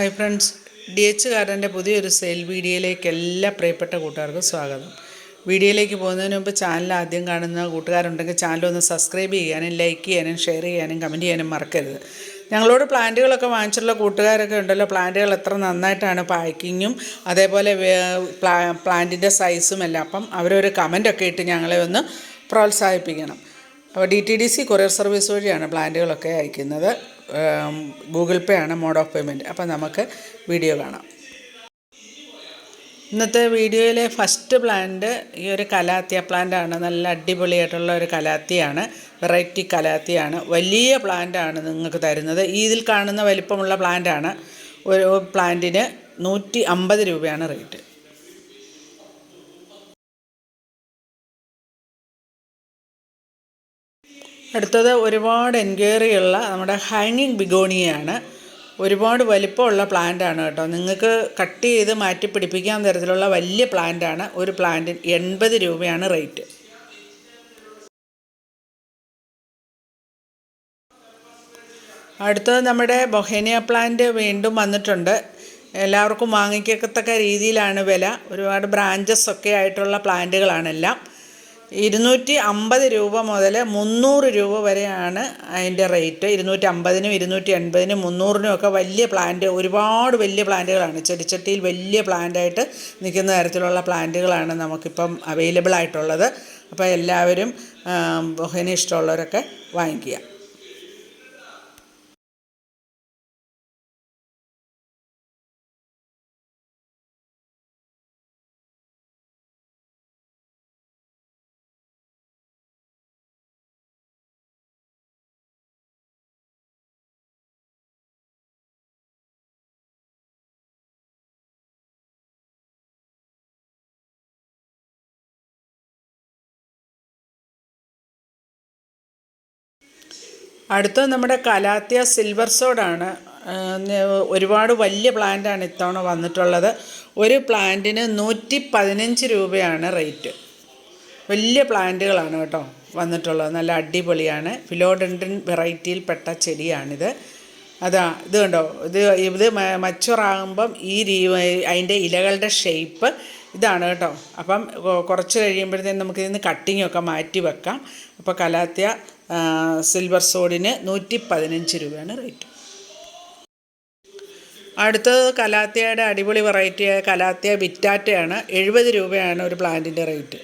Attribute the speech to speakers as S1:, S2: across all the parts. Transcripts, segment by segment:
S1: Hi friends, DH ഗാർഡൻ്റെ പുതിയൊരു sale വീഡിയോയിലേക്ക് എല്ലാ പ്രിയപ്പെട്ട കൂട്ടുകാർക്കും സ്വാഗതം. വീഡിയോയിലേക്ക് പോകുന്നതിന് മുമ്പ് ചാനൽ ആദ്യം കാണുന്ന കൂട്ടുകാരുണ്ടെങ്കിൽ ചാനലൊന്ന് സബ്സ്ക്രൈബ് ചെയ്യാനും ലൈക്ക് ചെയ്യാനും ഷെയർ ചെയ്യാനും കമൻറ്റ് ചെയ്യാനും മറക്കരുത്. ഞങ്ങളോട് പ്ലാന്റുകളൊക്കെ വാങ്ങിച്ചിട്ടുള്ള കൂട്ടുകാരൊക്കെ ഉണ്ടല്ലോ, പ്ലാന്റുകൾ എത്ര നന്നായിട്ടാണ് പാക്കിങ്ങും അതേപോലെ പ്ലാന്റിൻ്റെ സൈസും എല്ലാം. അപ്പം അവരൊരു കമൻറ്റൊക്കെ ഇട്ട് ഞങ്ങളെ ഒന്ന് പ്രോത്സാഹിപ്പിക്കണം. അപ്പോൾ DTDC കൊറിയർ സർവീസ് വഴിയാണ് പ്ലാന്റുകളൊക്കെ അയക്കുന്നത്. ഗൂഗിൾ പേ ആണ് മോഡ് ഓഫ് പേയ്മെൻറ്റ്. അപ്പോൾ നമുക്ക് വീഡിയോ കാണാം. ഇന്നത്തെ വീഡിയോയിലെ ഫസ്റ്റ് പ്ലാന്റ് ഈ ഒരു കലാത്തിയ പ്ലാന്റാണ്. നല്ല അടിപൊളിയായിട്ടുള്ള ഒരു കലാത്തിയാണ്, വെറൈറ്റി കലാത്തിയാണ്. വലിയ പ്ലാന്റാണ് നിങ്ങൾക്ക് തരുന്നത്. ഇതിൽ കാണുന്ന വലിപ്പമുള്ള പ്ലാന്റാണ്. ഒരു പ്ലാന്റിന് 150 രൂപയാണ് റേറ്റ്. അടുത്തത് ഒരുപാട് എൻക്വയറിയുള്ള നമ്മുടെ ഹാങ്ങിങ് ബിഗോണിയയാണ്. ഒരുപാട് വലിപ്പമുള്ള പ്ലാന്റാണ് കേട്ടോ. നിങ്ങൾക്ക് കട്ട് ചെയ്ത് മാറ്റി പിടിപ്പിക്കാൻ തരത്തിലുള്ള വലിയ പ്ലാന്റാണ്. ഒരു പ്ലാന്റിന് 80 രൂപയാണ് റേറ്റ്. അടുത്തത് നമ്മുടെ ബൊഹേനിയ പ്ലാന്റ് വീണ്ടും വന്നിട്ടുണ്ട്. എല്ലാവർക്കും വാങ്ങിക്കത്തക്ക രീതിയിലാണ് വില. ഒരുപാട് ബ്രാഞ്ചസ് ഒക്കെ ആയിട്ടുള്ള പ്ലാന്റുകളാണെല്ലാം. 250 രൂപ മുതൽ 300 രൂപ വരെയാണ് അതിൻ്റെ റേറ്റ്. 250-നും 280-നും 300-നും ഒക്കെ വലിയ പ്ലാന്റ്, ഒരുപാട് വലിയ പ്ലാന്റുകളാണ്. ചെടിച്ചട്ടിയിൽ വലിയ പ്ലാന്റായിട്ട് നിൽക്കുന്ന തരത്തിലുള്ള പ്ലാന്റുകളാണ് നമുക്കിപ്പം അവൈലബിൾ ആയിട്ടുള്ളത്. അപ്പോൾ എല്ലാവരും ബൊഹേനിയ ഇഷ്ടമുള്ളവരൊക്കെ വാങ്ങിക്കുക. അടുത്തത് നമ്മുടെ കലാത്തിയ സിൽവർ സോഡാണ്. ഒരുപാട് വലിയ പ്ലാന്റാണ് ഇത്തവണ വന്നിട്ടുള്ളത്. ഒരു പ്ലാന്റിന് 115 രൂപയാണ് റേറ്റ്. വലിയ പ്ലാന്റുകളാണ് കേട്ടോ വന്നിട്ടുള്ളത്. നല്ല അടിപൊളിയാണ്. ഫിലോഡെൻഡ്രൻ വെറൈറ്റിയിൽപ്പെട്ട ചെടിയാണിത്. ഇത് കണ്ടോ, ഇത് മച്ചുറാകുമ്പം അതിൻ്റെ ഇലകളുടെ ഷേപ്പ് ഇതാണ് കേട്ടോ. അപ്പം കുറച്ച് കഴിയുമ്പോഴത്തേക്കും നമുക്കിതിന് കട്ടിങ്ങൊക്കെ മാറ്റി വെക്കാം. അപ്പോൾ കലാത്തിയ സിൽവർ സോഡിന് 115 രൂപയാണ് റേറ്റ്. അടുത്തത് കലാത്തിയയുടെ അടിപൊളി വെറൈറ്റിയായ കലാത്തിയ വിറ്റാറ്റയാണ്. 70 രൂപയാണ് ഒരു പ്ലാന്റിൻ്റെ റേറ്റ്.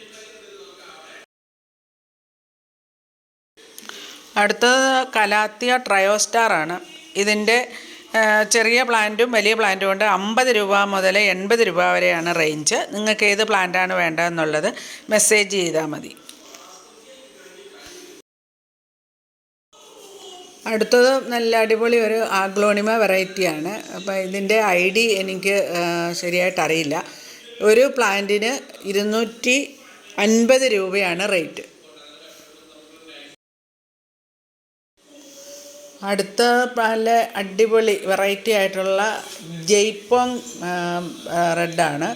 S1: അടുത്തത് കലാത്തിയ ട്രയോസ്റ്റാറാണ്. ഇതിൻ്റെ ചെറിയ പ്ലാന്റും വലിയ പ്ലാന്റും ഉണ്ട്. 50 രൂപ മുതൽ 80 രൂപ വരെയാണ് റേഞ്ച്. നിങ്ങൾക്ക് ഏത് പ്ലാന്റാണ് വേണ്ടതെന്നുള്ളത് മെസ്സേജ് ചെയ്താൽ മതി. അടുത്തത് നല്ല അടിപൊളി ഒരു ആഗ്ലോണിമ വെറൈറ്റിയാണ്. അപ്പോൾ ഇതിൻ്റെ ID എനിക്ക് ശരിയായിട്ട് അറിയില്ല. ഒരു പ്ലാന്റിന് 250 രൂപയാണ് റേറ്റ്. അടുത്ത നല്ല അടിപൊളി വെറൈറ്റി ആയിട്ടുള്ള ജയ്പോങ് റെഡാണ്.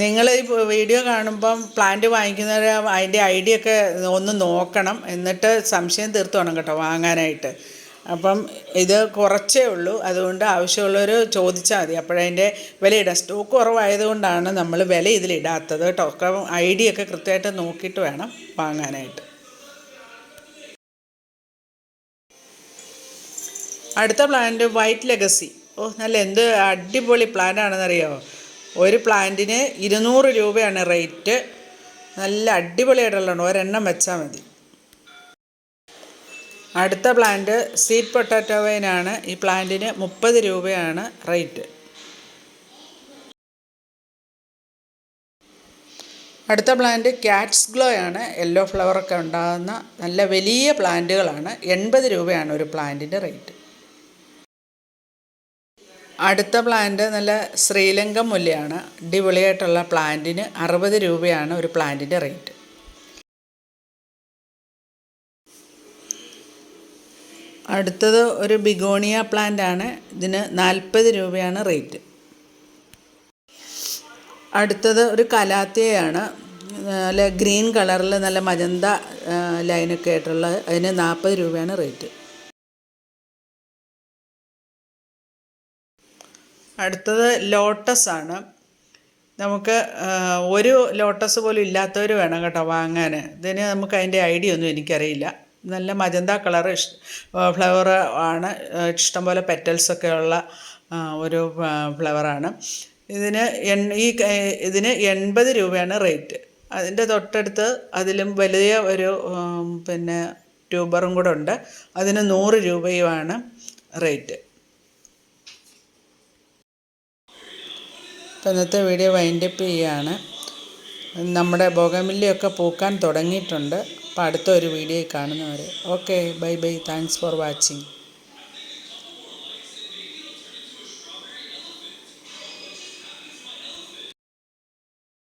S1: നിങ്ങൾ ഈ വീഡിയോ കാണുമ്പം പ്ലാന്റ് വാങ്ങിക്കുന്നവർ അതിൻ്റെ ID ഒക്കെ ഒന്ന് നോക്കണം. എന്നിട്ട് സംശയം തീർത്ത് വേണം കേട്ടോ വാങ്ങാനായിട്ട്. അപ്പം ഇത് കുറച്ചേ ഉള്ളൂ, അതുകൊണ്ട് ആവശ്യമുള്ളവർ ചോദിച്ചാൽ മതി. അപ്പോഴതിൻ്റെ വിലയിടാം. സ്റ്റോക്ക് കുറവായതുകൊണ്ടാണ് നമ്മൾ വില ഇതിലിടാത്തത് കേട്ടോ. ഒക്കെ ID ഒക്കെ കൃത്യമായിട്ട് നോക്കിയിട്ട് വേണം വാങ്ങാനായിട്ട്. അടുത്ത പ്ലാന്റ് വൈറ്റ് ലെഗസി. നല്ല എന്ത് അടിപൊളി പ്ലാന്റാണെന്നറിയാമോ. ഒരു പ്ലാന്റിന് 200 രൂപയാണ് റേറ്റ്. നല്ല അടിപൊളിയായിട്ടുള്ളതാണ്. ഒരെണ്ണം വെച്ചാൽ മതി. അടുത്ത പ്ലാന്റ് സ്വീറ്റ് പൊട്ടാറ്റോ വൈനാണ്. ഈ പ്ലാന്റിന് 30 രൂപയാണ് റേറ്റ്. അടുത്ത പ്ലാന്റ് ക്യാറ്റ്സ് ഗ്ലോ ആണ്. യെല്ലോ ഫ്ലവറൊക്കെ ഉണ്ടാകുന്ന നല്ല വലിയ പ്ലാന്റുകളാണ്. 80 രൂപയാണ് ഒരു പ്ലാന്റിൻ്റെ റേറ്റ്. അടുത്ത പ്ലാന്റ് നല്ല ശ്രീലങ്കൻ മുല്ലയാണ്. അടിപൊളിയായിട്ടുള്ള പ്ലാന്റിന് 60 രൂപയാണ് ഒരു പ്ലാന്റിൻ്റെ റേറ്റ്. അടുത്തത് ഒരു ബിഗോണിയ പ്ലാന്റ് ആണ്. ഇതിന് 40 രൂപയാണ് റേറ്റ്. അടുത്തത് ഒരു കലാത്തിയയാണ്. നല്ല ഗ്രീൻ കളറിൽ നല്ല മജന്ത ലൈനൊക്കെ ആയിട്ടുള്ള, അതിന് 40 രൂപയാണ് റേറ്റ്. അടുത്തത് ലോട്ടസ് ആണ്. നമുക്ക് ഒരു ലോട്ടസ് പോലും ഇല്ലാത്തവർ വേണം കേട്ടോ വാങ്ങാൻ. ഇതിന് നമുക്ക് അതിൻ്റെ ഐഡിയ ഒന്നും എനിക്കറിയില്ല. നല്ല മജന്ത കളർ ഫ്ലവർ ആണ്. ഇഷ്ടംപോലെ പെറ്റൽസൊക്കെ ഉള്ള ഒരു ഫ്ലവറാണ്. ഇതിന് 80 രൂപയാണ് റേറ്റ്. അതിൻ്റെ തൊട്ടടുത്ത് അതിലും വലിയ ഒരു പിന്നെ ട്യൂബറും കൂടെ ഉണ്ട്. അതിന് 100 രൂപയുമാണ് റേറ്റ്. അപ്പോൾ ഇന്നത്തെ വീഡിയോ വൈൻഡപ്പ് ചെയ്യുകയാണ്. നമ്മുടെ ബോഗൻവില്ലയൊക്കെ പൂക്കാൻ തുടങ്ങിയിട്ടുണ്ട്. അപ്പോൾ അടുത്ത ഒരു വീഡിയോയിൽ കാണുന്നവരെ okay, bye bye, thanks for watching.